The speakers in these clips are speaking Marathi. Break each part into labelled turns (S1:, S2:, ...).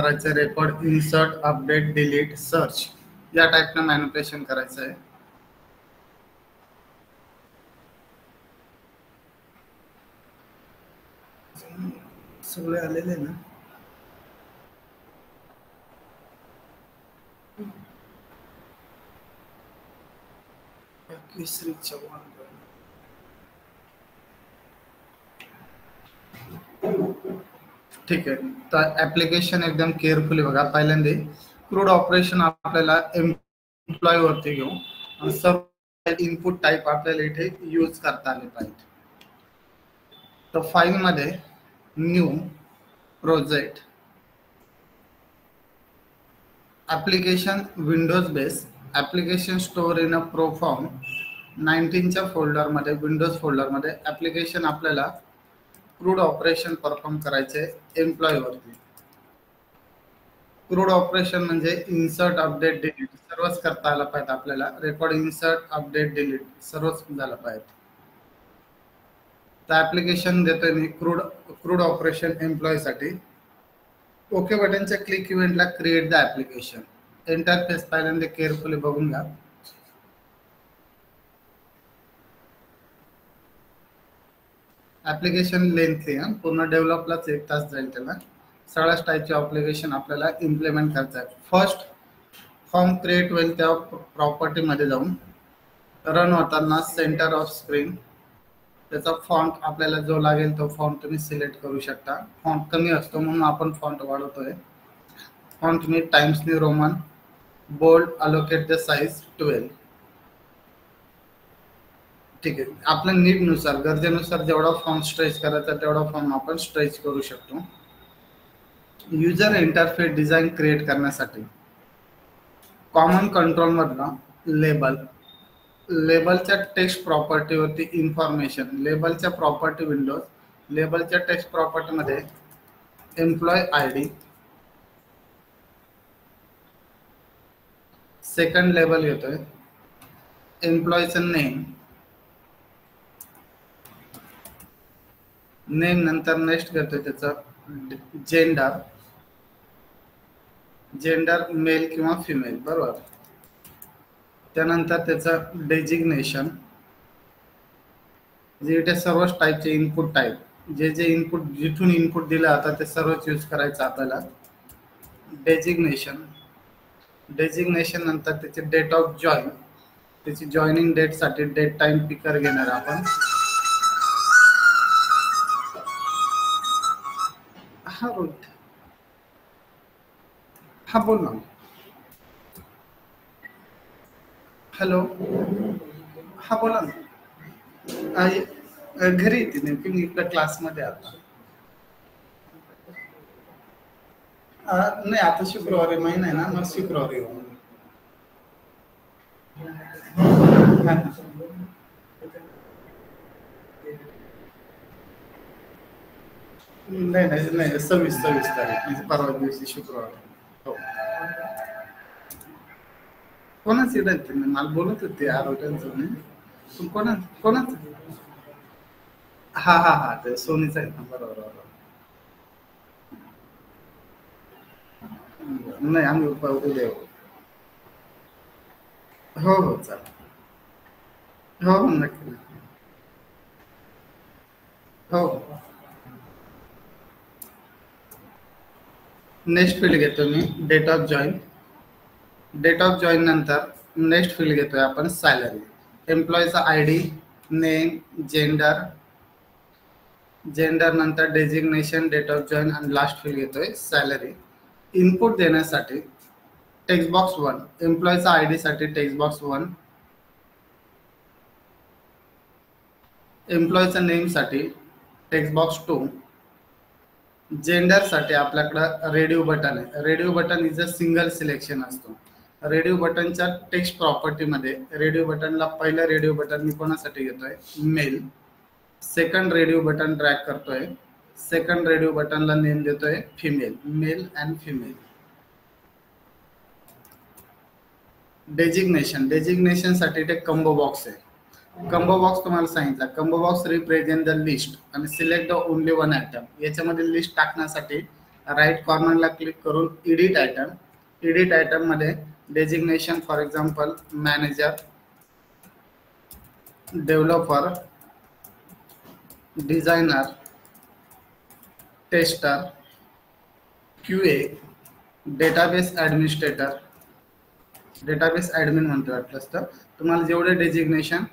S1: करायचं आहे, record, insert, update, delete, search या टाईपनं मॅनिप्युलेशन करायचं आहे. सगळे आलेले ना. केसरी चव्हाण, ठीक आहे. तर ऍप्लिकेशन एकदम केअरफुली बघा. पहिल्यांदा क्रूड ऑपरेशन आपल्याला एम्प्लॉय वरती घेऊ आणि सर्व इनपुट टाईप आपल्याला इथे यूज करता आले पाहिजे. तर फाईल मध्ये new project application windows base application store in a proform 19च्या फोल्डर मध्ये, विंडोज फोल्डर मध्ये ऍप्लिकेशन आपल्याला क्रूड ऑपरेशन परफॉर्म करायचे एम्प्लॉय वरती. क्रूड ऑपरेशन म्हणजे इन्सर्ट, अपडेट, डिलीट सर्वच करता आलं पाहिजे आपल्याला. रेकॉर्ड, इन्सर्ट, अपडेट, डिलीट सर्वच झालं पाहिजे. तर ऍप्लिकेशन देतोय मी क्रूड ऑपरेशन एम्प्लॉय साठी. ओके बटनच्या क्लिक इव्हेंटला क्रिएट द ऍप्लिकेशन. इंटरफेस पहिल्यांदा केअरफुली बघून घ्या. ऍप्लिकेशन लेंथी आहे, पूर्ण डेव्हलपलाच 1 तास जाईल त्याला. सगळ्याच टाईपचे ऍप्लिकेशन आपल्याला इम्प्लिमेंट करायचं आहे. फर्स्ट फॉर्म क्रिएट होईल त्या प्रॉपर्टी मध्ये जाऊन रन होताना सेंटर ऑफ स्क्रीन त्याचा फॉन्ट आपल्याला जो लागेल तो फॉन्ट तुम्ही सिलेक्ट करू शकता. फॉन्ट कमी असतो म्हणून आपण फॉन्ट वाढवतोय. फॉन्ट मी Times New Roman, bold, allocate the size 12. ठीक आहे. आपल्या नीड नुसार, गरजेनुसार जेवढा फॉर्म स्ट्रेच करायचा तेवढा फॉर्म आपण स्ट्रेच करू शकतो. युजर इंटरफेस डिझाईन क्रिएट करण्यासाठी कॉमन कंट्रोल मधला लेबल, लेबलच्या टेक्स्ट प्रॉपर्टी वरती इन्फॉर्मेशन, लेबलच्या प्रॉपर्टी विंडोज, लेबलच्या टेक्स्ट प्रॉपर्टी मध्ये एम्प्लॉय आयडी, सेकंड लेबल घेतोय एम्प्लॉयचं नेम, नेम नंतर नेक्स्ट घेतोय त्याचं जेंडर, जेंडर मेल किंवा फिमेल, बरोबर. त्यानंतर त्याचं डेजिग्नेशन, जे इथे सर्वच टाईपचे इनपुट टाईप, जे जे इनपुट जिथून इनपुट दिलं जातं ते सर्वच यूज करायचं आपल्याला. डेजिग्नेशन, डेजिग्नेशन नंतर त्याचे डेट ऑफ जॉईन, त्याची जॉईनिंग डेट साठी डेट टाइम पिकर घेणार आपण. हा रोहित, हा बोल ना. हॅलो, हा बोला ना. घरी येते नेमकी मी, इकडे क्लासमध्ये आता. नाही आता शुक्रवारी महिना आहे ना, मग शुक्रवारी येऊ. नाही नाही नाही 26 तारीख म्हणजे परवा दिवशी शुक्रवार. हो. कोणाच येत मला बोलत होते आरोग्यांचं. कोणाच? हा हा हा, ते सोनीच आहे ना, बरोबर बरोबर. नाही आम्ही उद्या येऊ. हो हो चालेल. हो हो नक्की नक्की. हो. नेक्स्ट फील्ड घेतो मी date of join. Date of join नंतर नेक्स्ट फील्ड घेतोय आपण सॅलरी. एम्प्लॉयचा आयडी, नेम, जेंडर, जेंडर नंतर डेजिग्नेशन, डेट ऑफ जॉईन आणि लास्ट फील्ड घेतोय सॅलरी. इनपुट देण्यासाठी टेक्स्ट बॉक्स 1, एम्प्लॉयचा आयडी साठी टेक्स्ट बॉक्स 1, एम्प्लॉयचा नेम साठी टेक्स्ट बॉक्स 2, जेंडर साठी आपल्याकडे रेडिओ बटन आहे. Radio button is a single selection असतो. रेडिओ बटनच्या टेक्स्ट प्रॉपर्टी मध्ये रेडिओ बटनला पहिलं रेडिओ बटन मी कोणासाठी घेतोय, male. Second radio button drag करतोय, सेकंड रेडिओ बटनला नेम देतोय female, male and female. Designation, designation साठी ते कंबो बॉक्स आहे. कंबो बॉक्स तुम्हाला सांगितलं, combo box represent the list आणि select the only one item. याच्यामध्ये लिस्ट टाकण्यासाठी राईट कॉर्नरला क्लिक करून एडिट आयटम मध्ये designation for example manager, developer, designer, tester, QA, database administrator, database admin म्हणतो वाटलंच तर तुम्हाला जेवढे designation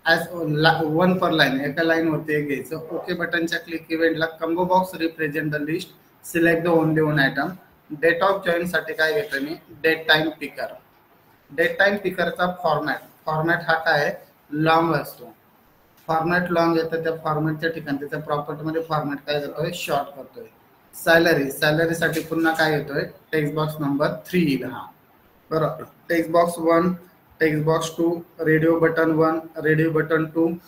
S1: as one per line एका लाईनवरती एक घ्यायचं. ओके बटनच्या क्लिक इव्हेंटला combo box represent the list, select the only one item. Date of join साठी काय घेतो मी, date time picker. Date time पिकरचा फॉर्मॅट हा काय लॉंग असतो. फॉर्मॅट लॉंग येतं, त्या फॉर्मॅटच्या ठिकाणी त्याच्या प्रॉपर्टीमध्ये फॉर्मॅट काय करतोय, शॉर्ट करतोय. सॅलरीसाठी पुन्हा काय येतोय, टेक्स्ट बॉक्स नंबर 3 येईल हा. बरोबर, text box 1, text box 2, radio button 1, radio button 2,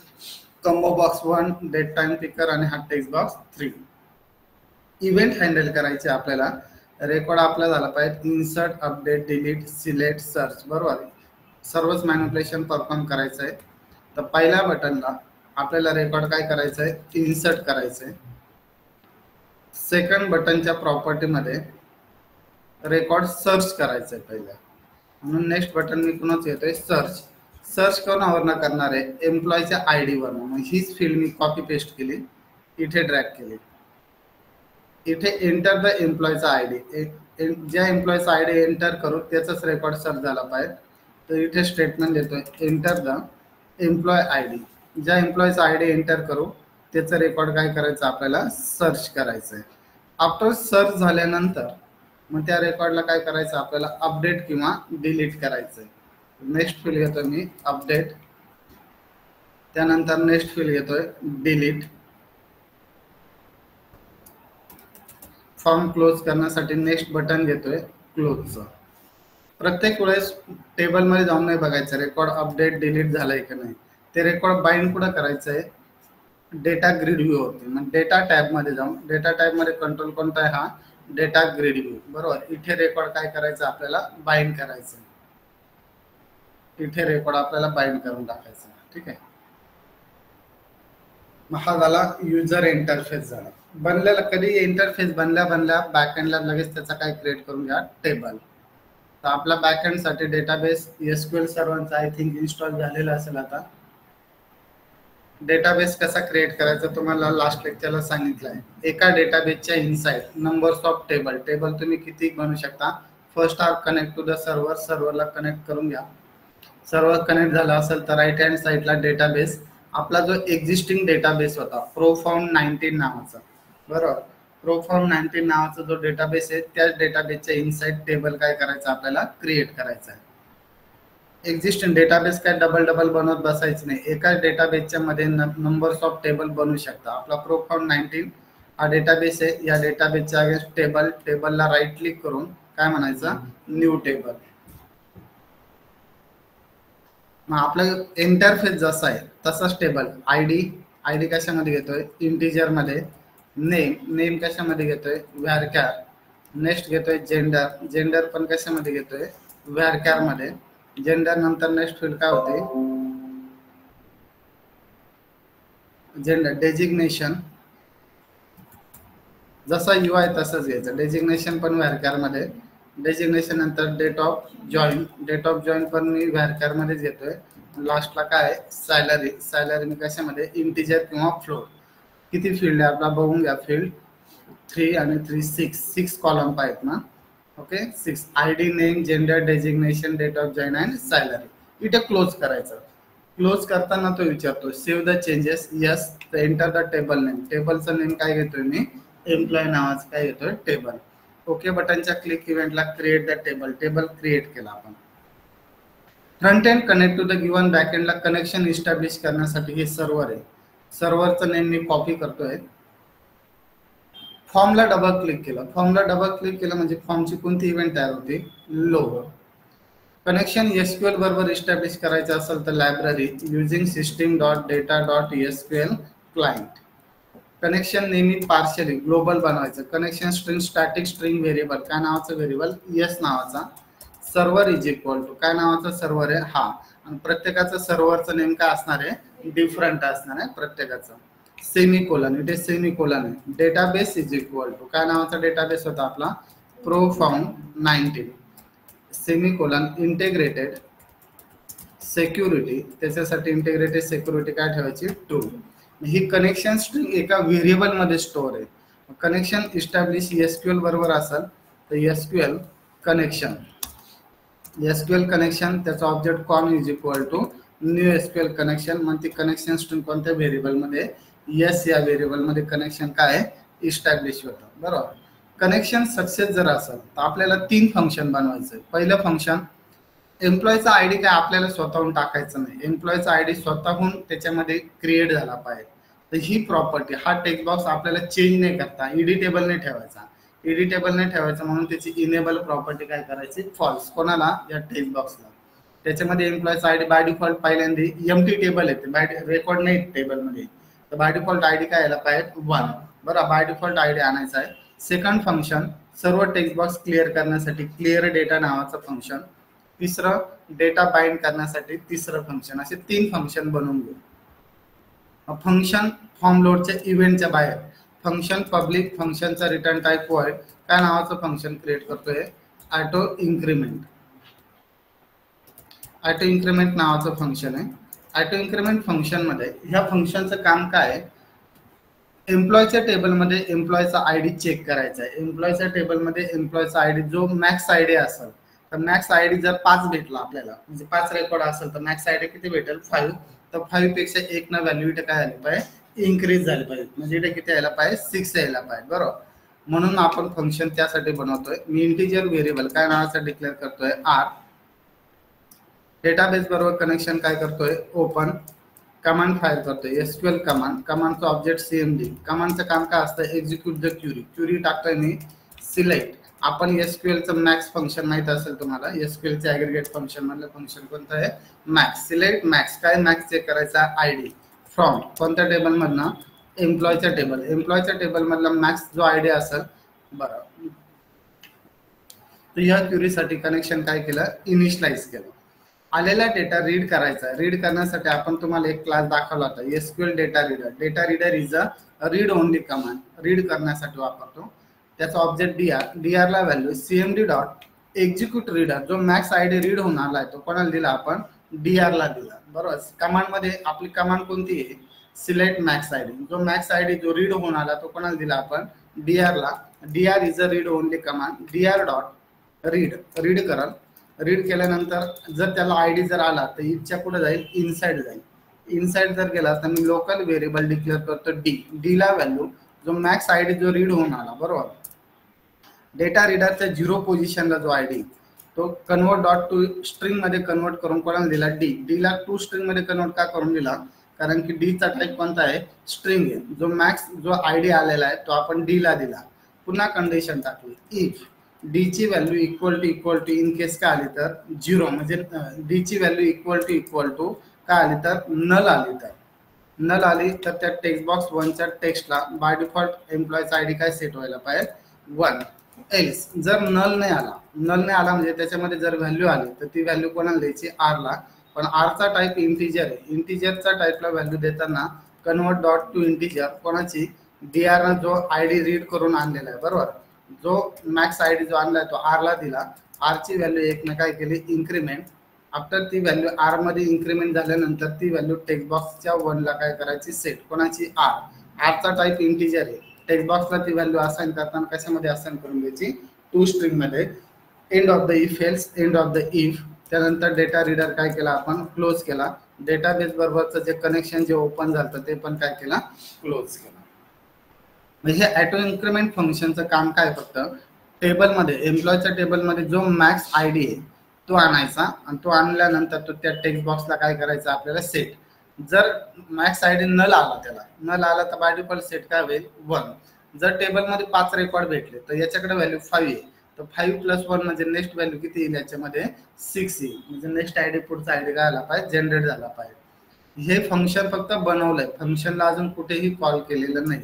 S1: combo box 1, date time picker आणि हा टेक्स्ट बॉक्स 3. इव्हेंट हँडल करायचे आपल्याला. रेकॉर्ड आपला झाला पाहिजे insert, update, delete, select, search. बरोबर, सर्वच मॅनिप्युलेशन परफॉर्म करायचं आहे. तर पहिल्या बटनला आपल्याला रेकॉर्ड काय करायचं आहे, इन्सर्ट करायचं आहे. सेकंड बटनच्या प्रॉपर्टीमध्ये रेकॉर्ड सर्च करायचं आहे पहिल्या, म्हणून नेक्स्ट बटन मी पुन्हा येतोय सर्च कोणावरनं करणार आहे, एम्प्लॉयच्या ID वरनं. मग हीच फील्ड मी कॉपी पेस्ट केली, इथे ड्रॅग केली. इथे एंटर द एम्प्लॉयचा ID, ज्या एम्प्लॉयचा ID एंटर करू त्याचाच रेकॉर्ड सर्च झाला पाहिजे. तर इथे स्टेटमेंट देतोय, एंटर द एम्प्लॉय ID. ज्या एम्प्लॉयचा ID एंटर करू त्याचं रेकॉर्ड काय करायचं, आपल्याला सर्च करायचं आहे. आफ्टर सर्च झाल्यानंतर मग त्या रेकॉर्डला काय करायचं, आपल्याला अपडेट किंवा डिलीट करायचं आहे. नेक्स्ट फील्ड घेतोय मी अपडेट, त्यानंतर नेक्स्ट फील्ड घेतोय डिलीट. फॉर्म क्लोज करण्यासाठी नेक्स्ट बटन घेतोय क्लोजचं. प्रत्येक वेळेस टेबलमध्ये जाऊन नाही बघायचं रेकॉर्ड अपडेट डिलीट झालंय की नाही. ते रेकॉर्ड बाइंड कुठं करायचं आहे, डेटा ग्रिड व्ह्यू होती. मग डेटा टॅबमध्ये जाऊन, डेटा टॅबमध्ये कंट्रोल कोणता आहे, हा डेटा ग्रिड व्ह्यू. बरोबर, इथे रेकॉर्ड काय करायचं, आपल्याला बाइंड करायचं. इथे रेकॉर्ड आपल्याला बाइंड करून टाकायचं. ठीक आहे, मग हा झाला युजर इंटरफेस झाला. बनलेला कधी इंटरफेस बनल्या बॅकएंडला लगेच त्याचा काय क्रिएट करून घ्या, टेबल. तर आपला बॅकएंड साठी डेटाबेस SQL सर्व्हरचा आय थिंक इन्स्टॉल झालेला असेल. आता डेटाबेस कसा क्रिएट करायचा तुम्हाला लास्ट लेक्चरला सांगितलं आहे. एका डेटाबेसच्या इनसाइड नंबर्स ऑफ टेबल तुम्ही किती बनवू शकता. First are connect to the सर्व्हरला कनेक्ट करून घ्या. सर्व्हर कनेक्ट झाला असेल तर राईट हँड साईडला डेटाबेस, आपला जो एक्झिस्टिंग डेटाबेस होता प्रोफाउंड 19 नावाचा. बरोबर, प्रोफाउंड 19 नावाचा जो डेटाबेस आहे त्याच डेटाबेसच्या इनसाइड टेबल काय करायचं, आपल्याला क्रिएट करायचं आहे. एक्झिस्टिंग डेटाबेस काय डबल बनवत बसायचं नाही. एकाच डेटाबेसच्या मध्ये नंबर्स ऑफ टेबल बनवू शकता. आपला प्रोफाउंड 19 हा डेटाबेस आहे. या डेटाबेसच्या अगेन्स्ट टेबलला राईट क्लिक करून काय म्हणायचं, न्यू टेबल. मग आपलं इंटरफेस जसा आहे तसाच टेबल. आयडी कशामध्ये घेतोय, इंटिजर मध्ये. नेम कशामध्ये घेतोय, व्हॅरकॅर. नेक्स्ट घेतोय जेंडर पण कशामध्ये घेतोय, व्हॅरकॅर मध्ये. जेंडर नंतर नेक्स्ट फील्ड काय होते, जेंडर. डेजिग्नेशन जसा UI तसंच घ्यायचं. डेजिग्नेशन पण व्हॅरकॅर मध्ये. डेजिग्नेशन नंतर डेट ऑफ जॉईन पण मी व्हॅरकॅर मध्येच घेतोय. लास्टला काय, सॅलरी मी कशामध्ये, इंटिजर किंवा फ्लोट. किती फील्ड आहे आपला बघून घ्या. फील्ड 3 आणि 3 6 कॉलम आहेत ना. Okay, 6. ID, name, gender, designation, date of join and salary. इथे क्लोज करायचं. क्लोज करताना तो विचारतो save the changes. Yes. Enter the table name. टेबलचं नेम काय घेतोय मी, एम्प्लॉय नावाचं काय घेतोय, टेबल. ओके बटनच्या क्लिक इव्हेंटला क्रिएट द टेबल क्रिएट केला आपण. Front end connect to the given बॅकएंडला कनेक्शन इस्टॅब्लिश करण्यासाठी हे सर्व्हर आहे. सर्व्हरचं नेम मी कॉपी करतोय. फॉर्मला डबल क्लिक केलं म्हणजे फॉर्मची कोणती इव्हेंट तयार होते, लोगो. कनेक्शन SQL बरोबर इस्टॅब्लिश करायचं असेल तर library using system.data.SQL client. Connection नेहमी पार्शियली ग्लोबल बनवायचं. Connection string static string variable. काय नावाचं व्हेरिएबल, यस नावाचा. सर्व्हर इज इक्वल टू काय नावाचा सर्व्हर आहे, हा. आणि प्रत्येकाचं सर्व्हरचं नेम काय असणार आहे, डिफरंट असणार आहे प्रत्येकाचं. सेमीकोलन, इथे सेमीकोलन आहे. डेटाबेस इज इक्वल टू काय नावाचा डेटाबेस होता आपला, प्रोफाउंड 19 सेमीकोलन इंटिग्रेटेड सिक्युरिटी, त्याच्यासाठी इंटिग्रेटेड सिक्युरिटी काय ठेवायची, ट्रू. ही कनेक्शन स्ट्रिंग एका व्हेरिएबल मध्ये स्टोअर आहे. कनेक्शन इस्टॅब्लिश एसक्यूएल बरोबर असेल तर एसक्यूएल कनेक्शन, एसक्यूएल कनेक्शन त्याचा object con is equal to new SQL connection. मग ती कनेक्शन स्ट्रिंग कोणत्या व्हेरिएबल मध्ये, एस या व्हेरिएबल मध्ये कनेक्शन काय इस्टॅब्लिश होतं. बरोबर. कनेक्शन सक्सेस जर असेल तर आपल्याला 3 फंक्शन बनवायचं. पहिलं फंक्शन, एम्प्लॉयचा आयडी काय आपल्याला स्वतःहून टाकायचं नाही, एम्प्लॉयचा आयडी स्वतःहून त्याच्यामध्ये क्रिएट झाला पाहिजे. तर ही प्रॉपर्टी, हा टेक्स्ट बॉक्स आपल्याला चेंज नाही करता, एडिटेबल नाही ठेवायचा, एडिटेबल नाही ठेवायचा म्हणून त्याची इनेबल प्रॉपर्टी काय करायची, फॉल्स. कोणाला, या टेक्स्ट बॉक्सला. त्याच्यामध्ये एम्प्लॉयचा आयडी बाय डिफॉल्ट पहिल्यांदा एम्प्टी टेबल येते, बाय रेकॉर्ड नाही टेबलमध्ये, तर बाय डिफॉल्ट आयडी काय यायला पाहिजे 1. बरं, बाय डिफॉल्ट आयडी आणायचा आहे. सेकंड फंक्शन, सर्व टेक्स्ट बॉक्स क्लिअर करण्यासाठी क्लिअर डेटा नावाचं फंक्शन. तिसरं, डेटा बाइंड करण्यासाठी तिसरं फंक्शन. असे 3 फंक्शन बनवून घेऊ. फंक्शन फॉर्म लोडच्या इव्हेंटच्या बाहेर, फंक्शन पब्लिक, फंक्शनचा रिटर्न टाइप व्हॉइड, काय नावाचं फंक्शन क्रिएट करतोय, ऑटो इन्क्रीमेंट. ऑटो इन्क्रीमेंट नावाचं फंक्शन आहे. ऑटो इन्क्रीमेंट फंक्शन मध्ये ह्या फंक्शनचं काम काय आहे, एम्प्लॉयच्या टेबलमध्ये एम्प्लॉयचा आयडी चेक करायचा आहे. एम्प्लॉयच्या टेबलमध्ये एम्प्लॉयचा आयडी जो मॅक्स आयडी असेल तर मॅक्स आयडी जर 5 भेटला आपल्याला, म्हणजे 5 रेकॉर्ड असेल तर मॅक्स आयडी किती भेटेल, 5. तर 5 पेक्षा 1 ना व्हॅल्यू इथे काय झाली पाहिजे, इन्क्रीज झाली पाहिजे. म्हणजे इथे किती यायला पाहिजे, 6 यायला पाहिजे. बरोबर. म्हणून आपण फंक्शन त्यासाठी बनवतोय. मी इंटिजर व्हेरिएबल काय नावाचा डिक्लेअर करतोय, आर. डेटाबेस बरोबर कनेक्शन काय करतोय, ओपन. कमांड फायर करतोय, एसक्यूएल कमांड. कमांडचं ऑब्जेक्ट सीएमडी. कमांडचं काम काय असतं, एक्झिक्यूट द क्युरी. क्युरी टाकतोय मी, सिलेक्ट. आपण एसक्यूएलचं मॅक्स फंक्शन माहित असेल तुम्हाला, एसक्यूएलचे ॲग्रीगेट फंक्शन मधलं फंक्शन कोणतं आहे, मॅक्स. सिलेक्ट मॅक्स, काय मॅक्स चेक करायचा, आयडी. फ्रॉम कोणत्या टेबल मधनं, एम्प्लॉयच्या टेबल. एम्प्लॉयच्या टेबल मधला मॅक्स जो आयडी असेल. बरं, तर या क्युरीसाठी कनेक्शन काय केलं, इनिशियलाइज केलं. आलेला डेटा रीड करायचा. रीड करण्यासाठी आपण तुम्हाला एक क्लास दाखवला होता, SQL data reader. Data reader is a read only command, read करण्यासाठी वापरतो. त्याचा ऑब्जेक्ट डीआर. डीआर ला value CMD dot execute reader. जो मॅक्स आयडी रीड होऊन आलाय तो कोणाला दिला, आपण डीआर ला दिला. बरोबर. कमांड मध्ये आपली कमांड कोणती आहे, सिलेक्ट मॅक्स आयडी. जो मॅक्स आयडी जो रीड होऊन आला तो कोणाला दिला, आपण डीआर ला. DR is a read only command. DR dot read, read कराल. रीड केल्यानंतर जर त्याला आयडी जर आला तर इथच्या पुढे जाईल, इनसाइड जाईल. इनसाइड जर गेला तर मी लोकल व्हेरिएबल डिक्लेअर करतो डी. डी ला व्हॅल्यू जो मॅक्स आयडी जो रीड होऊन आला. बरोबर. डेटा रीडरच्या 0 पोझिशनला जो आयडी तो कन्वर्ट डॉट टू स्ट्रिंग मध्ये कन्वर्ट करून कोणाला दिला, डी. डी ला टू स्ट्रिंग मध्ये कन्वर्ट का करून दिला, कारण की डी चा टाईप कोणता आहे, स्ट्रिंग आहे. जो मॅक्स जो आयडी आलेला आहे तो आपण डी ला दिला. पुन्हा कंडिशन टाकली, इफ डी ची value equal to in case काय आली तर 0, म्हणजे डी ची व्हॅल्यू इक्वल टू काय आली तर नल आली. तर नल आली तर त्या टेक्स्ट बॉक्स 1च्या टेक्स्टला बाय डिफॉल्ट एम्प्लॉयचा आयडी काय सेट व्हायला पाहिजे, 1. एल्स जर नल नाही आला म्हणजे त्याच्यामध्ये जर व्हॅल्यू आली तर ती व्हॅल्यू कोणाला द्यायची, आर ला. पण आरचा टाईप इंटिजर आहे. इंटिजरचा टाईपला व्हॅल्यू देताना कन्वर्ट डॉट टू इंटिजर कोणाची, डीआर जो आयडी रीड करून आणलेला आहे. बरोबर. जो मॅक्स आयडी जो आणलाय तो आर ला दिला. आर ची व्हॅल्यू 1 ने काय केली, इन्क्रीमेंट. आफ्टर ती व्हॅल्यू आर मध्ये इन्क्रीमेंट झाल्यानंतर ती व्हॅल्यू टेक्स्ट बॉक्सच्या 1 ला काय करायची, सेट. कोणाची, आर. आरचा टाईप इंटिजर आहे. टेक्स्ट बॉक्सला ती व्हॅल्यू असाइन करताना कशामध्ये असाइन करून द्यायची, टू स्ट्रिंग मध्ये. End of the if else, end of the if. त्यानंतर डेटा रीडर काय केला, आपण क्लोज केला. डेटाबेस बरोबरचं जे कनेक्शन जे ओपन झालं ते पण काय केला, क्लोज केला. म्हणजे ऑटो इन्क्रीमेंट फंक्शनचं काम काय, फक्त टेबलमध्ये एम्प्लॉयच्या टेबलमध्ये जो मॅक्स आयडी आहे तो आणायचा आणि तो आणल्यानंतर तो त्या टेक्स्ट बॉक्सला काय करायचा, आपल्याला सेट. जर मॅक्स आयडी नल आला तर बाय डिफॉल्ट सेट काय होईल, 1. जर टेबलमध्ये 5 रेकॉर्ड भेटले तर याच्याकडे व्हॅल्यू 5 आहे. तर 5 + 1 म्हणजे नेक्स्ट व्हॅल्यू किती येईल, याच्यामध्ये 6 येईल. म्हणजे नेक्स्ट आयडी पुढचा आयडी काय आला पाहिजे, जनरेट झाला पाहिजे. हे फंक्शन फक्त बनवलंय, फंक्शनला अजून कुठेही कॉल केलेलं नाही.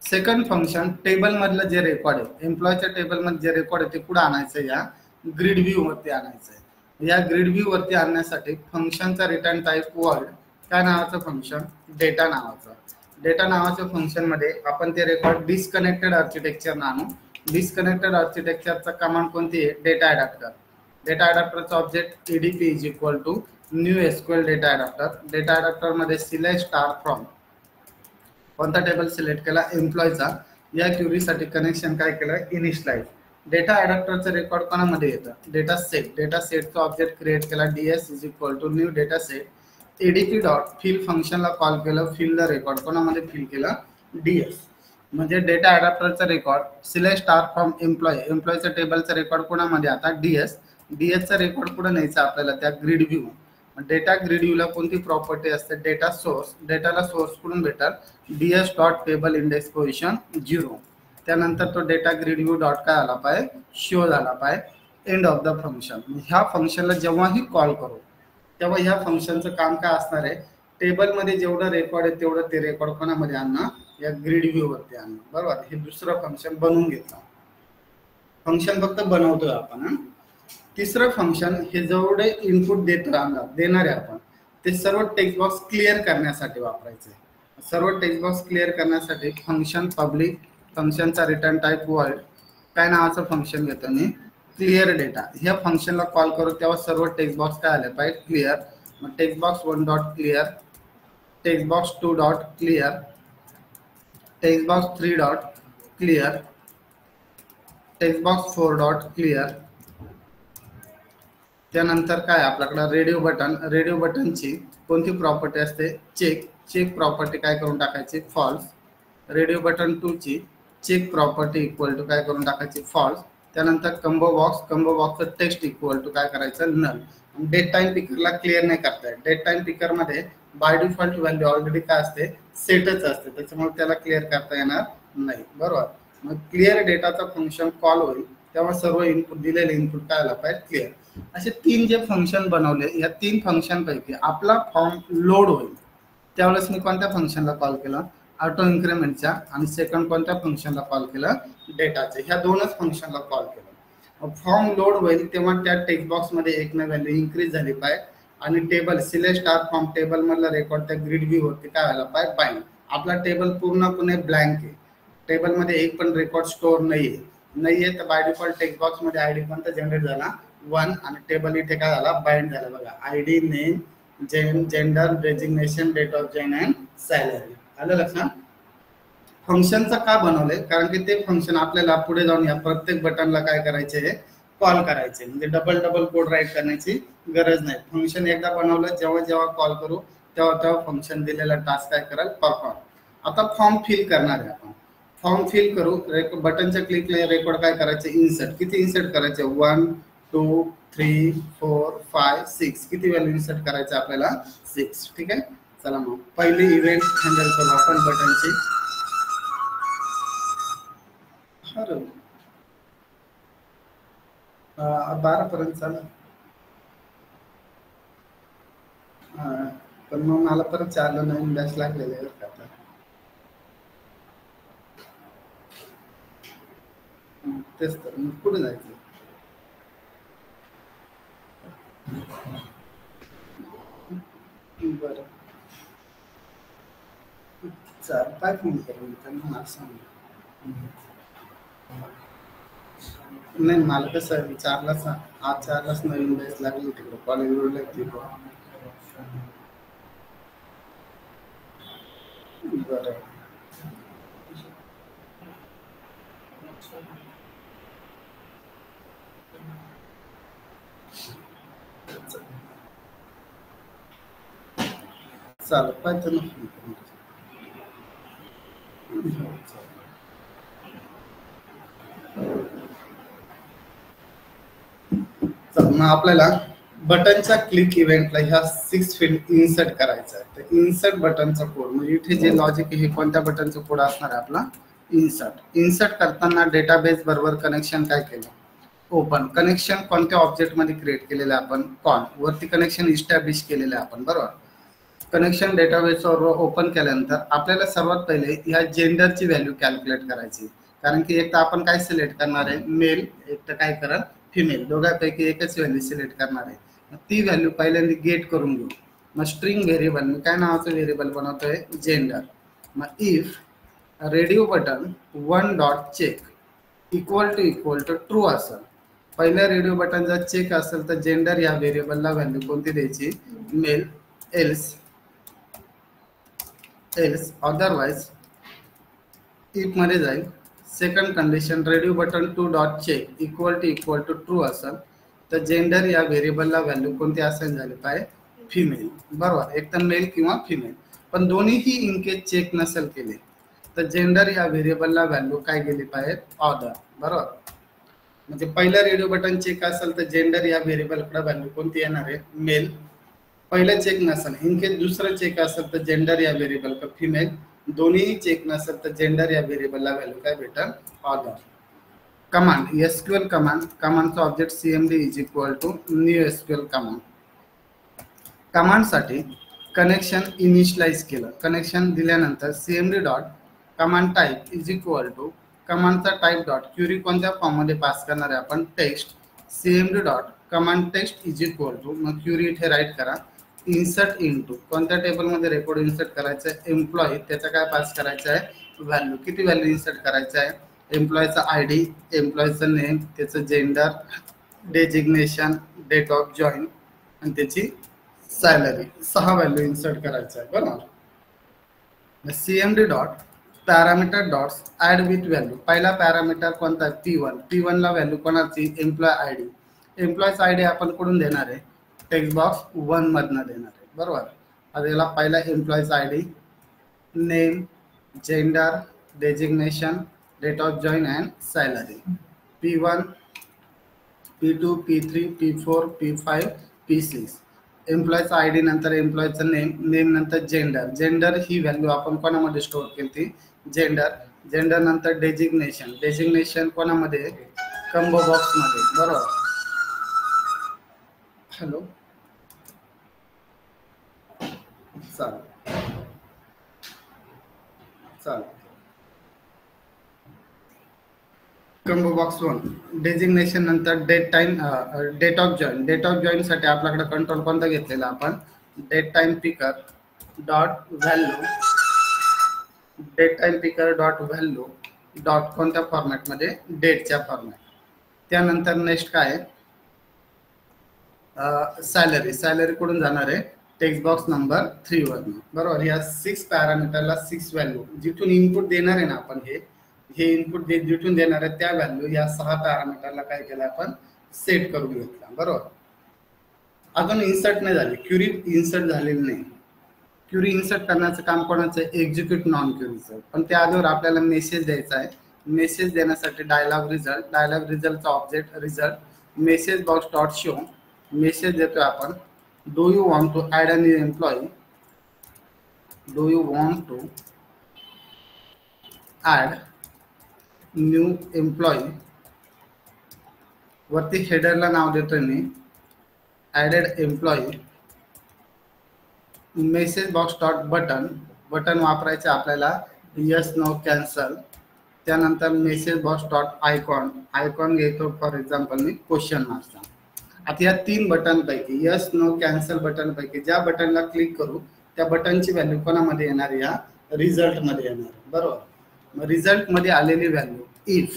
S1: सेकंड फंक्शन, टेबल मधलं जे रेकॉर्ड आहे, एम्प्लॉयच्या टेबल मध्ये जे रेकॉर्ड आहे ते कुठं आणायचं, या ग्रिड व्ह्यू वरती आणायचं. या ग्रिड व्ह्यू वरती आणण्यासाठी फंक्शनचा रिटर्न टाइप वर्ड काय नावाचं फंक्शन, डेटा नावाचं. डेटा नावाच्या फंक्शन मध्ये आपण ते रेकॉर्ड डिस्कनेक्टेड आर्किटेक्चर आणू. डिस्कनेक्टेड आर्किटेक्चरचा कमांड कोणती आहे? Data adapter. डेटा अडॅप्टरचा object EDP is equal to new SQL data adapter. Data adapter मध्ये सिलेक्ट स्टार फ्रॉम कोणता टेबल सिलेक्ट केला? एम्प्लॉयचा. या क्युरीसाठी कनेक्शन काय केलं? इनिशियलाइज. डेटा अडॅप्टरचं रेकॉर्ड कोणामध्ये येतं? Data set. डेटा सेटचा ऑब्जेक्ट क्रिएट केला DS is equal to new data set. EDP dot fill फंक्शनला कॉल केलं. फिल द रेकॉर्ड कोणामध्ये फिल केलं? DS. म्हणजे डेटा अडॅप्टरचा record select star from employ. एम्प्लॉयचं टेबलचा रेकॉर्ड कोणामध्ये? आता DS. DS चा रेकॉर्ड कुठं न्यायचा आपल्याला? त्या ग्रिड व्ह्यू. डेटा ग्रिड व्ह्यूला कोणती प्रॉपर्टी असते? Data source. डेटाला सोर्स कुठून भेटल? DS dot table index position 0. त्यानंतर तो डेटा ग्रिड व्ह्यू डॉट काय आला पाहिजे? शो झाला पाहिजे. End of the function. ह्या फंक्शनला जेव्हाही कॉल करू तेव्हा ह्या फंक्शनचं काम काय असणार आहे? टेबलमध्ये जेवढं रेकॉर्ड आहे तेवढं ते रेकॉर्ड कोणामध्ये आणणं? या ग्रिड व्ह्यू वरती आणणं. बरोबर. हे दुसरं फंक्शन बनवून घेतलं. फंक्शन फक्त बनवतोय आपण. तिसरं फंक्शन हे जेवढे इनपुट देणार आहे आपण ते सर्व टेक्स्ट बॉक्स क्लिअर करण्यासाठी वापरायचे. सर्व टेक्स्ट बॉक्स क्लिअर करण्यासाठी फंक्शन पब्लिक. फंक्शनचा रिटर्न टाईप वर्ड. काय नावाचं फंक्शन घेतो मी? Clear data. ह्या फंक्शनला कॉल करू तेव्हा सर्व टेक्स्ट बॉक्स काय आले पाहिजे? क्लिअर. मग text box 1 dot clear. Text box 2 dot clear. Text box 3 dot clear. Text box 4 dot clear. त्यानंतर काय आपल्याकडे रेडिओ बटन. रेडिओ बटनची कोणती प्रॉपर्टी असते? चेक. चेक प्रॉपर्टी काय करून टाकायची? फॉल्स. रेडिओ बटन 2 ची चेक प्रॉपर्टी इक्वल टू काय करून टाकायची? फॉल्स. त्यानंतर कंबो बॉक्स. कंबो बॉक्सचं टेक्स्ट इक्वल टू काय करायचं? नल. डेट टाइम पिकरला क्लिअर नाही करता येत. डेट टाइम पिकर मध्ये बाय डिफॉल्ट व्हॅल्यू ऑलरेडी काय असते? सेटच असते. त्याच्यामुळे त्याला क्लिअर करता येणार नाही. बरोबर. मग क्लिअर डेटाचा फंक्शन कॉल होईल तेव्हा सर्व इनपुट दिलेले इनपुट काय आला पाहिजे? क्लिअर. असे 3 जे फंक्शन बनवले या 3 फंक्शन पैकी आपला फॉर्म लोड होईल त्यावेळेस मी कोणत्या फंक्शनला कॉल केला? ऑटो इन्क्रीमेंटच्या. आणि सेकंड कोणत्या फंक्शनला कॉल केलं? डेटाचे. ह्या दोनच फंक्शनला कॉल केलं. फॉर्म लोड होईल तेव्हा त्या टेक्स्ट बॉक्स मध्ये एक ना व्हॅल्यू इन्क्रीज झाली पाहिजे आणि table select star from table मधला रेकॉर्ड त्या ग्रिड व्ह्यू वरती काय व्हायला पाहिजे? बाइंड. आपला टेबल पूर्णपणे ब्लँक आहे. टेबल मध्ये एक पण रेकॉर्ड स्टोअर नाहीये तर बाय डिफॉल्ट टेक्स्ट बॉक्स मध्ये आयडी कोणता जनरेट झाला? 1. आणि टेबल इथे काय झाला? बाइंड झाला. बघा ID, name, gender, designation, date of join and salary. आलं लक्षात? फंक्शनचं का बनवलंय? कारण की ते फंक्शन आपल्याला पुढे जाऊन या प्रत्येक बटनला काय करायचे? कॉल करायचे. म्हणजे डबल कोड राईट करण्याची गरज नाही. फंक्शन एकदा बनवलं जेव्हा जेव्हा कॉल करू तेव्हा फंक्शन दिलेला टास्क काय करेल? परफॉर्म. आता फॉर्म फिल करणार आहे आपण. फॉर्म फिल करू. बटनच्या क्लिकला रेकॉर्ड काय करायचे? इन्सर्ट. किती इन्सर्ट करायचे? 1 2 3 4 5 6. किती व्हॅल्यू इन्सर्ट करायचे आपल्याला? 6. ठीक आहे. चला मग पहिली इव्हेंट हँडल करू आपण बटनची. 12 पर्यंत चालेल. पण मग मला परत 4 नवीन बॅच लागलेले आहेत. तेच तर मग कुठे जायचं? बरं चाल काय फोन करू त्यांना सांग. नाही मला कसं 4लाच आज 4लाच नवीन बॅच लागली तिकडे कॉलेज रोडला तिकडं. बरं चाल पाहिजे ना. मग आपल्याला बटनच्या क्लिक इव्हेंटला ह्या 6 फील्ड इन्सर्ट करायचं आहे. तर इन्सर्ट बटनचा कोड म्हणजे इथे जे लॉजिक आहे हे कोणत्या बटनचा कोड असणार आहे? आपला इन्सर्ट. इन्सर्ट करताना डेटाबेस बरोबर कनेक्शन काय केलं? ओपन. कनेक्शन कोणत्या ऑब्जेक्ट मध्ये क्रिएट केलेलं आहे आपण? कॉन. वरती कनेक्शन इस्टॅब्लिश केलेलं आहे आपण. बरोबर. कनेक्शन डेटाबेस ओपन केल्यानंतर आपल्याला सर्वात पहिले ह्या जेंडरची व्हॅल्यू कॅल्क्युलेट करायची. कारण की एक तर आपण काय सिलेक्ट करणार आहे? मेल. एक तर काय करा? फिमेल. दोघांपैकी एकच व्हॅल्यू सिलेक्ट करणार आहे. ती व्हॅल्यू पहिल्यांदा गेट करून घेऊ. मग स्ट्रिंग व्हेरिएबल मी काय नावाचं व्हेरिएबल बनवतोय? जेंडर. मग if radio button one dot check equal to true असेल, पहिल्या रेडिओ बटन जर चेक असेल तर जेंडर या व्हेरिएबलला व्हॅल्यू कोणती द्यायची, मेल. एल्स अदरवाइज इफ मध्ये जाईल. Second condition radio button two dot check equal to true असेल तर जेंडर या व्हेरिएबलला व्हॅल्यू कोणती असाइन झाली पाहिजे, फिमेल. बरोबर, एक तर मेल किंवा फिमेल. पण दोन्हीही इन केस चेक नसेल केले तर जेंडर या व्हेरिएबलला व्हॅल्यू काय गेली पाहिजे, ऑदर. बरोबर, म्हणजे पहिलं रेडिओ बटन चेक असेल तर जेंडर या व्हेरिएबलकडे व्हॅल्यू कोणती येणार आहे, मेल. पहिलं चेक नसेल, इन केस दुसरं चेक असेल तर जेंडर या व्हेरिएबल फिमेल. दोन्हीही चेक नसेल तर जेंडर या व्हेरिएबलला व्हॅल्यू काय भेटेल, ऑदर. कमांड एसक्यूएल कमांडचा object CMD is equal to new SQL command. कमांडसाठी कनेक्शन इनिशियलाइज केलं, कनेक्शन दिल्यानंतर CMD dot command type is equal to कमांडचा टाईप डॉट क्युरी कोणत्या फॉर्ममध्ये पास करणार आहे आपण, text. CMD dot command text is equal to, मग क्युरी इथे राईट करा, इन्सर्ट इनटू कोणत्या टेबलमध्ये रेकॉर्ड इन्सर्ट करायचं आहे, एम्प्लॉई. त्याचा काय पास करायचं आहे, व्हॅल्यू. किती व्हॅल्यू इन्सर्ट करायचं आहे, एम्प्लॉयचा आयडी, एम्प्लॉयचं नेम, त्याचं gender, designation, date of join आणि त्याची सॅलरी. 6 व्हॅल्यू इन्सर्ट करायचं आहे. बरोबर, CMD dot parameter dots add with value. पहिला पॅरामीटर कोणता, P1 ला व्हॅल्यू कोणाची, एम्प्लॉय आयडी. एम्प्लॉयचा आयडी आपण कुठून देणार आहे, टेक्स्ट बॉक्स 1 मधनं देणार आहे. बरोबर, आता याला पहिला एम्प्लॉयचा ID, name, gender, designation, date of join and salary. P1, P2, P3, P4, P5, P6. एम्प्लॉयचा आयडी नंतर एम्प्लॉयचं नेम नंतर जेंडर ही व्हॅल्यू आपण कोणामध्ये स्टोअर केली ती, जेंडर नंतर डेजिग्नेशन कोणामध्ये, कंबो बॉक्स मध्ये. बरोबर, हॅलो चालेल. Combo box 1. डेजिग्नेशन नंतर डेट ऑफ जॉईन साठी आपल्याकडे कंट्रोल कोणता घेतलेला आपण, date time picker dot value dot कोणत्या फॉर्मॅटमध्ये, डेटच्या फॉर्मॅट. त्यानंतर नेक्स्ट काय, सॅलरी कुठून जाणार आहे, टेक्स्ट बॉक्स नंबर 3 वरनं. बरोबर, या 6 पॅरामीटरला 6 व्हॅल्यू जिथून इनपुट देणार आहे ना आपण, हे इनपुट जिथून देणार आहे त्या व्हॅल्यू या 6 पॅरामीटरला काय केलं आपण, सेट करून घेतला. बरोबर, अजून इन्सर्ट नाही झाली, क्युरी इन्सर्ट झालेली नाही. क्युरी इन्सर्ट करण्याचं काम कोणाचं, एक्झिक्यूट नॉन क्युरीचं. पण त्या आधीवर आपल्याला मेसेज द्यायचा आहे. मेसेज देण्यासाठी डायलॉग रिझल्टचा object result, message box dot show. Message देतोय आपण, do you want to add a new employee, add new employee. वरती हेडरला नाव देतोय मी, added employee. Message box dot button वापरायचं आपल्याला, यस नो कॅन्सल. त्यानंतर मेसेज बॉक्स डॉट आयकॉन घेतो, फॉर एक्झाम्पल मी क्वेश्चन मार्कचा. आता या 3 बटन पैकी, यस नो कॅन्सल बटन पैकी ज्या बटनला क्लिक करू त्या बटनची व्हॅल्यू कोणामध्ये येणार, या रिझल्ट मध्ये येणार. बरोबर, मग रिझल्ट मध्ये आलेली value, if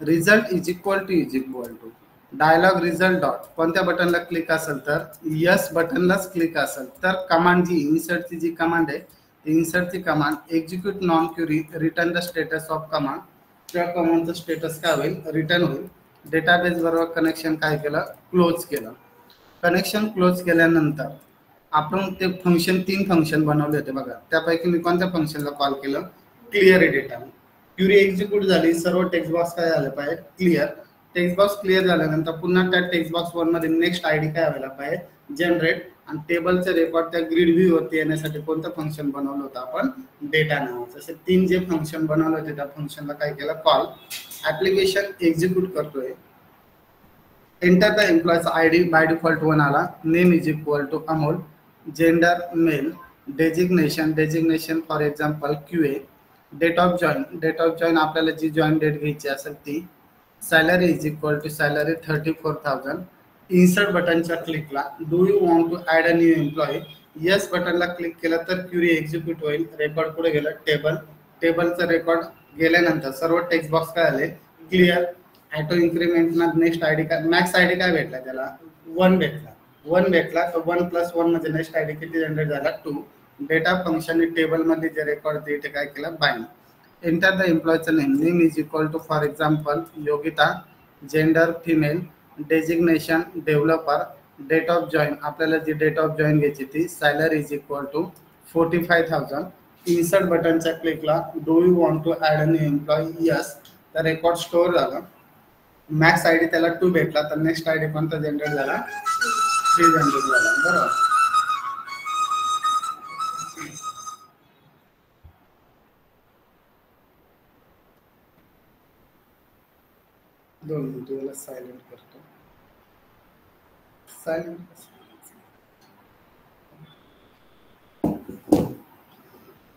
S1: result is equal to dialog result dot कोणत्या बटनला क्लिक असेल तर यस बटनलाच क्लिक असेल तर कमांड जी इन्सर्टची जी कमांड आहे, इन्सर्टची command execute non query return the status of command. त्या कमांडचं स्टेटस काय होईल, रिटर्न होईल. डेटाबेस बरोबर कनेक्शन काय केलं, क्लोज केलं. कनेक्शन क्लोज केल्यानंतर आपण ते 3 फंक्शन बनवले होते बघा, त्यापैकी मी कोणत्या फंक्शनला कॉल केलं, क्लिअर डेटा. क्युरी एक्झिक्यूट झाली, सर्व टेक्स्ट बॉक्स काय झालं पाहिजे, क्लिअर. टेक्स्ट बॉक्स क्लिअर झाल्यानंतर पुन्हा त्या टेक्स्ट बॉक्स 1 मध्ये नेक्स्ट आयडी काय व्हायला पाहिजे, जनरेट. आणि टेबलचे रेकॉर्ड त्या ग्रीड व्ह्यू वरती येण्यासाठी कोणतं फंक्शन बनवलं होतं आपण, डेटा नावाचं. असे 3 जे फंक्शन बनवले होते त्या फंक्शनला काय केलं, कॉल. ऍप्लिकेशन एक्झिक्यूट करतोय. एंटर द एम्प्लॉयचा आयडी बाय डिफॉल्ट 1 आला, name is equal to Amol, gender male, designation for example QA, date of join आपल्याला जी जॉईन डेट घ्यायची असेल ती, salary is equal to salary 34,000. Insert बटनच्या क्लिकला do you want to add a new employee yes बटनला क्लिक केलं तर क्युरी एक्झिक्यूट होईल, रेकॉर्ड पुढे गेलं, टेबलचं रेकॉर्ड गेल्यानंतर सर्व टेक्स्ट बॉक्स काय आले, क्लिअर. ऑटो इन्क्रीमेंट ना नेक्स्ट आयडी काय, मॅक्स आयडी काय भेटला त्याला, 1 भेटला तर 1+1 म्हणजे नेक्स्ट आयडी किती जनरेट झाला, 2. डेटा फंक्शन टेबल मध्ये जे रेकॉर्ड इथे काय केलं, बाइंड. एंटर द एम्प्लॉयचं name is equal to for example Yogita, gender female, designation developer, date of join आपल्याला जी डेट ऑफ जॉईन घ्यायची ती, salary is equal to 45,000. Insert बटनच्या क्लिकला do you want to add a new employee, yes. तर रेकॉर्ड स्टोअर झालं. मॅक्स आयडी त्याला 2 भेटला तर नेक्स्ट आयडी कोणता जनरेट झाला, 3 जनरेट झाला, बरोबर. दोन मिनिट सायलेंट करतो. सायलेंट